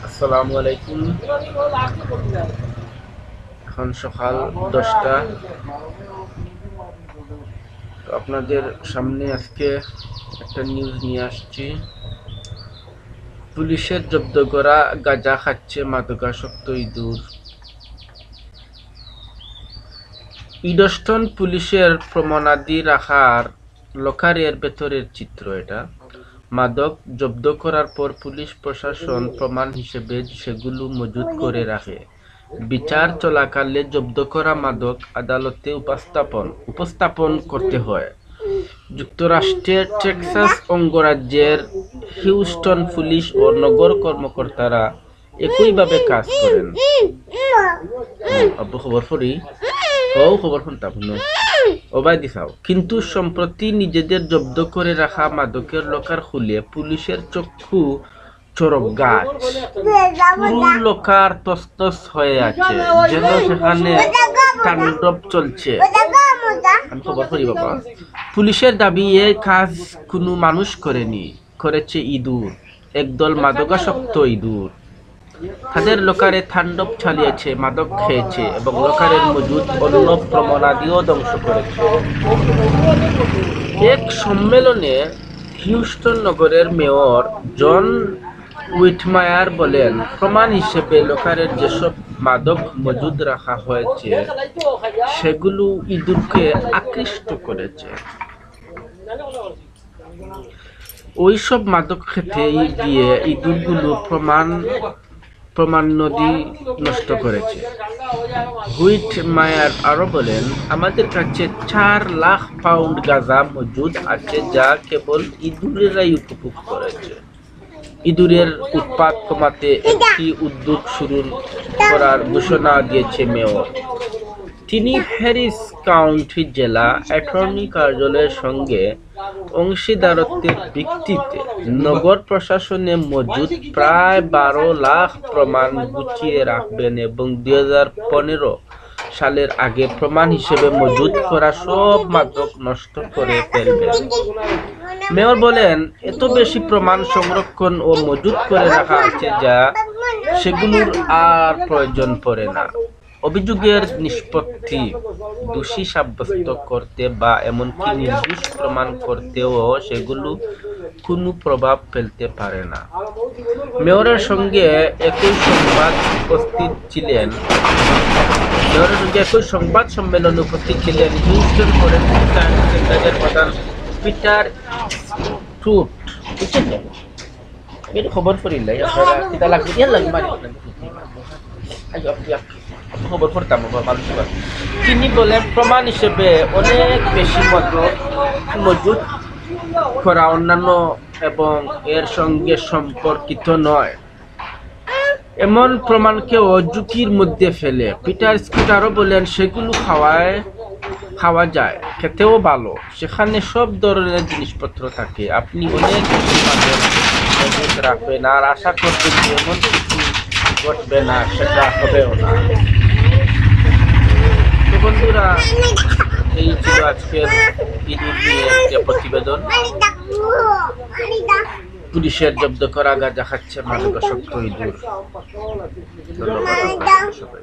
আসসালামু আলাইকুম। এখন সকাল 10টা। তো আপনাদের সামনে আজকে একটা নিউজ নিয়ে আসছি। পুলিশের জব্দ করা গাঁজা খাচ্ছে মাদকাসক্ত ইঁদুর। ইডস্টন পুলিশের প্রমাণাদি রাখার লকারের ভেতরের চিত্র এটা। মাদক জব্দ করার পর পুলিশ প্রশাসন প্রমাণ হিসেবে সেগুলো মজুত করে রাখে। বিচার চলাকালে জব্দ করা মাদক আদালতে উপস্থাপন করতে হয়। যুক্তরাষ্ট্রের টেক্সাস অঙ্গরাজ্যের হিউস্টন পুলিশ ও নগর কর্মকর্তারা একইভাবে কাজ করেন। কিন্তু সম্প্রতি নিজেদের জব্দ করে রাখা মাদকের লকার খুলে পুলিশের চক্ষু চরক গাছ। পুরো লকার তছনছ হয়ে আছে, যেন সেখানে তাণ্ডব চলছে। আমি খবর করি বাবা। পুলিশের দাবি এই কাজ কোনো মানুষ করেনি, করেছে ইঁদুর, একদল মাদকাসক্ত ইঁদুর। তাদের লকারে তাণ্ডব চালিয়েছে, মাদক খেয়েছে এবং লকারের মজুদ অন্য প্রমাণাদিও ধ্বংস করেছে। এক সম্মেলনে হিউস্টন নগরের মেয়র জন উইটমায়ার বলেন, প্রমাণ হিসেবে লকারের যেসব মাদক মজুদ রাখা হয়েছে সেগুলো ইঁদুরকে আকৃষ্ট করেছে। ওইসব মাদক খেতে গিয়ে ইঁদুরগুলো প্রমাণাদি নষ্ট করেছে। হুইটমায়ার আরো বলেন, আমাদের কাছে 4 লাখ পাউন্ড গাঁজা মজুদ আছে যা কেবল ইঁদুরেরাই উপভোগ করেছে। ইঁদুরের উৎপাত কমাতে একটি উদ্যোগ শুরু করার ঘোষণা দিয়েছে মেয়র। তিনি হ্যারিস কাউন্টি জেলা অ্যাটর্নি কার্যালয়ের সঙ্গে অংশীদারত্বের ভিত্তিতে নগর প্রশাসনে মজুদ প্রায় 12 লাখ প্রমাণ গুছিয়ে রাখবেন এবং 2015 সালের আগে প্রমাণ হিসেবে মজুদ করা সব মাদক নষ্ট করে ফেলবেন। মেয়র বলেন, এত বেশি প্রমাণ সংরক্ষণ ও মজুদ করে রাখা আছে যা সেগুলোর আর প্রয়োজন পড়ে না। অভিযোগের নিষ্পত্তি, দোষী সাব্যস্ত করতে বা এমনকি নির্দোষ প্রমাণ করতেও সেগুলো কোনো প্রভাব ফেলতে পারে না। মেয়রের সঙ্গে একই সংবাদ সম্মেলনে উপস্থিত ছিলেন হিউস্টন ফরেনসিক সায়েন্স সেন্টারের প্রধান পিটার স্ট্রুট। খবর পড়িলাই খবর পড়তাম তিনি বলেন, প্রমাণ হিসেবে অনেক বেশি মজুদ করা অন্যান্য এবং এর সঙ্গে সম্পর্কিত নয় এমন প্রমাণকেও ঝুঁকির মধ্যে ফেলে। পিটার স্কুট আরো বলেন, সেগুলো খাওয়া যায়, খেতেও ভালো, সেখানে সব ধরনের জিনিসপত্র থাকে। আপনি অনেক বেশি মাদক রাখবেন আর আশা করবেন যে এমন কিছু ঘটবে না, সেটা হবেও না। তো বন্ধুরা, এই ছিল আজকের ইঁদুর নিয়ে একটা প্রতিবেদন। পুলিশের জব্দ করা গাঁজা খাচ্ছে মাদকাসক্ত ইঁদুর। ধন্যবাদ সবাই।